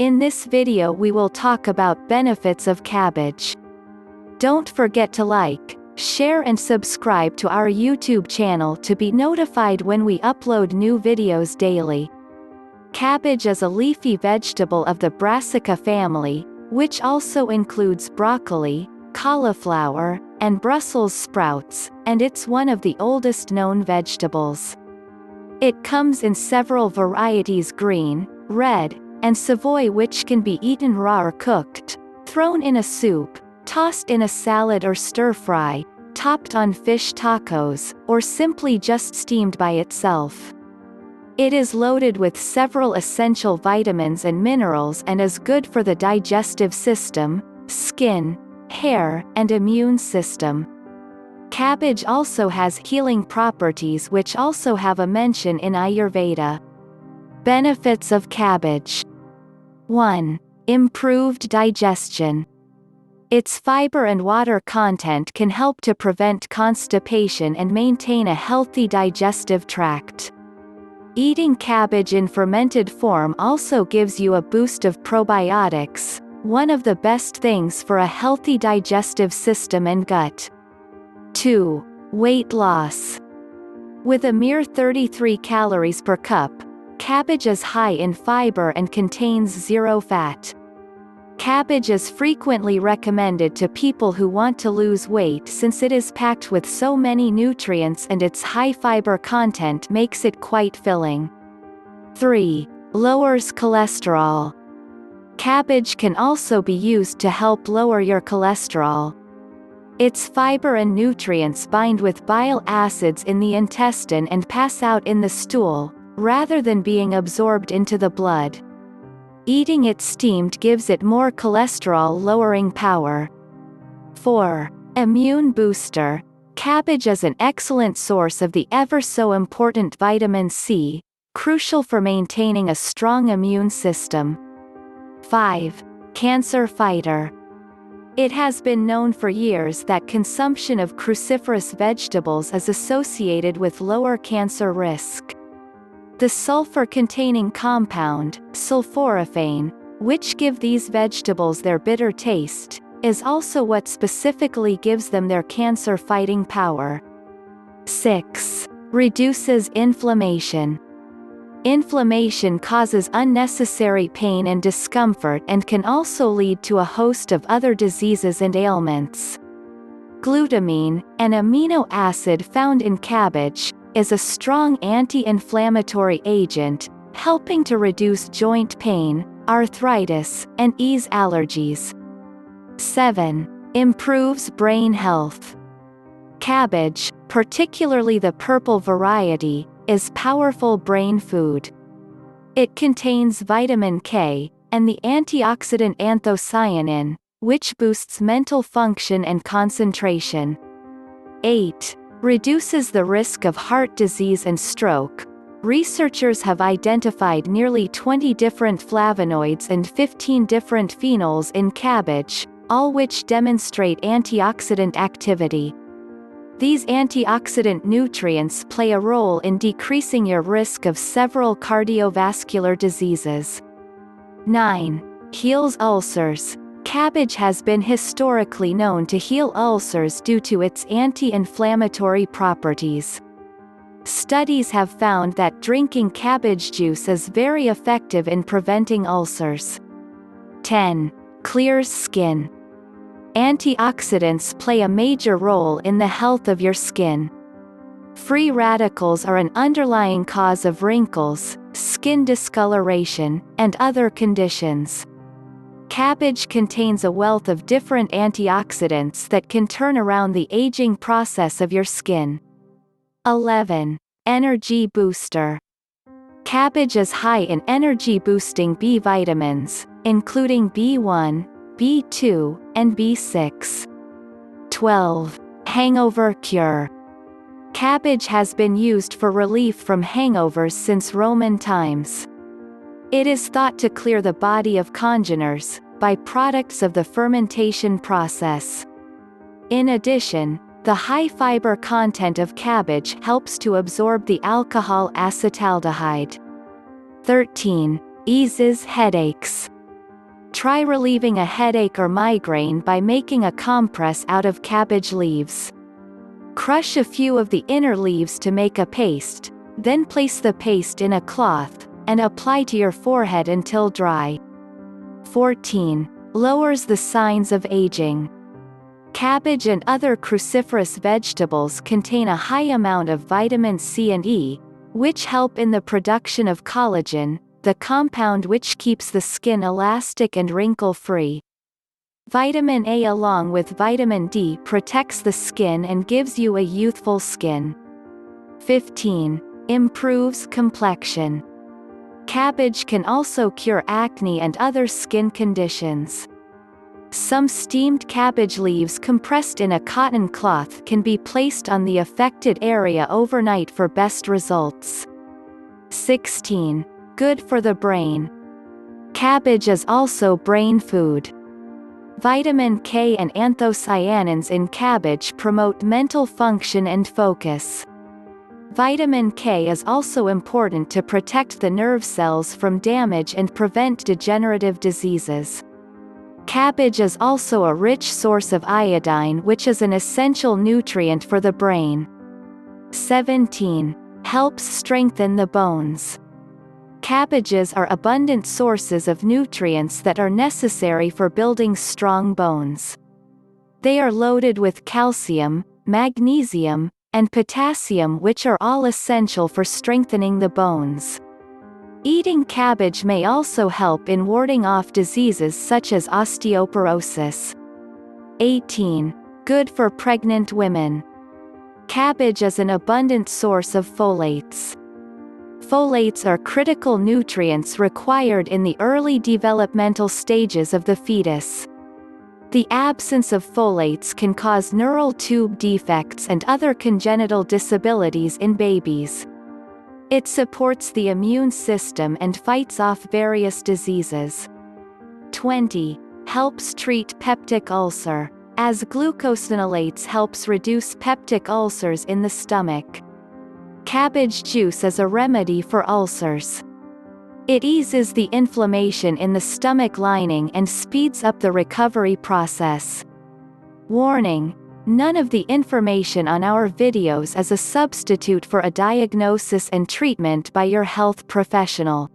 In this video we will talk about benefits of cabbage. Don't forget to like, share and subscribe to our YouTube channel to be notified when we upload new videos daily. Cabbage is a leafy vegetable of the Brassica family, which also includes broccoli, cauliflower, and Brussels sprouts, and it's one of the oldest known vegetables. It comes in several varieties: green, red, and savoy, which can be eaten raw or cooked, thrown in a soup, tossed in a salad or stir-fry, topped on fish tacos, or simply just steamed by itself. It is loaded with several essential vitamins and minerals and is good for the digestive system, skin, hair, and immune system. Cabbage also has healing properties which also have a mention in Ayurveda. Benefits of cabbage. 1. Improved digestion. Its fiber and water content can help to prevent constipation and maintain a healthy digestive tract. Eating cabbage in fermented form also gives you a boost of probiotics, one of the best things for a healthy digestive system and gut. 2. Weight loss. With a mere 33 calories per cup, cabbage is high in fiber and contains zero fat. Cabbage is frequently recommended to people who want to lose weight since it is packed with so many nutrients and its high fiber content makes it quite filling. 3. Lowers cholesterol. Cabbage can also be used to help lower your cholesterol. Its fiber and nutrients bind with bile acids in the intestine and pass out in the stool, rather than being absorbed into the blood. Eating it steamed gives it more cholesterol-lowering power. 4. Immune booster. Cabbage is an excellent source of the ever-so-important vitamin C, crucial for maintaining a strong immune system. 5. Cancer fighter. It has been known for years that consumption of cruciferous vegetables is associated with lower cancer risk. The sulfur-containing compound, sulforaphane, which give these vegetables their bitter taste, is also what specifically gives them their cancer-fighting power. 6. Reduces inflammation. Inflammation causes unnecessary pain and discomfort and can also lead to a host of other diseases and ailments. Glutamine, an amino acid found in cabbage, is a strong anti-inflammatory agent, helping to reduce joint pain, arthritis, and ease allergies. 7. Improves brain health. Cabbage, particularly the purple variety, is powerful brain food. It contains vitamin K, and the antioxidant anthocyanin, which boosts mental function and concentration. 8. Reduces the risk of heart disease and stroke. Researchers have identified nearly 20 different flavonoids and 15 different phenols in cabbage, all which demonstrate antioxidant activity. These antioxidant nutrients play a role in decreasing your risk of several cardiovascular diseases. 9. Heals ulcers. Cabbage has been historically known to heal ulcers due to its anti-inflammatory properties. Studies have found that drinking cabbage juice is very effective in preventing ulcers. 10. Clears skin. Antioxidants play a major role in the health of your skin. Free radicals are an underlying cause of wrinkles, skin discoloration, and other conditions. Cabbage contains a wealth of different antioxidants that can turn around the aging process of your skin. 11. Energy booster. Cabbage is high in energy-boosting B vitamins, including B1, B2, and B6. 12. Hangover Cure. Cabbage has been used for relief from hangovers since Roman times. It is thought to clear the body of congeners, byproducts of the fermentation process. In addition, the high fiber content of cabbage helps to absorb the alcohol acetaldehyde. 13. Eases headaches. Try relieving a headache or migraine by making a compress out of cabbage leaves. Crush a few of the inner leaves to make a paste, then place the paste in a cloth, and apply to your forehead until dry. 14. Lowers the signs of aging. Cabbage and other cruciferous vegetables contain a high amount of vitamin C and E, which help in the production of collagen, the compound which keeps the skin elastic and wrinkle-free. Vitamin A along with vitamin D protects the skin and gives you a youthful skin. 15. Improves complexion. Cabbage can also cure acne and other skin conditions. Some steamed cabbage leaves compressed in a cotton cloth can be placed on the affected area overnight for best results. 16. Good for the brain. Cabbage is also brain food. Vitamin K and anthocyanins in cabbage promote mental function and focus. Vitamin K is also important to protect the nerve cells from damage and prevent degenerative diseases. Cabbage is also a rich source of iodine, which is an essential nutrient for the brain. 17. Helps strengthen the bones. Cabbages are abundant sources of nutrients that are necessary for building strong bones. They are loaded with calcium, magnesium, and potassium, which are all essential for strengthening the bones. Eating cabbage may also help in warding off diseases such as osteoporosis. 18. Good for pregnant women. Cabbage is an abundant source of folates. Folates are critical nutrients required in the early developmental stages of the fetus. The absence of folates can cause neural tube defects and other congenital disabilities in babies. It supports the immune system and fights off various diseases. 20. Helps treat peptic ulcer. As glucosinolates helps reduce peptic ulcers in the stomach. Cabbage juice is a remedy for ulcers. It eases the inflammation in the stomach lining and speeds up the recovery process. Warning: none of the information on our videos is a substitute for a diagnosis and treatment by your health professional.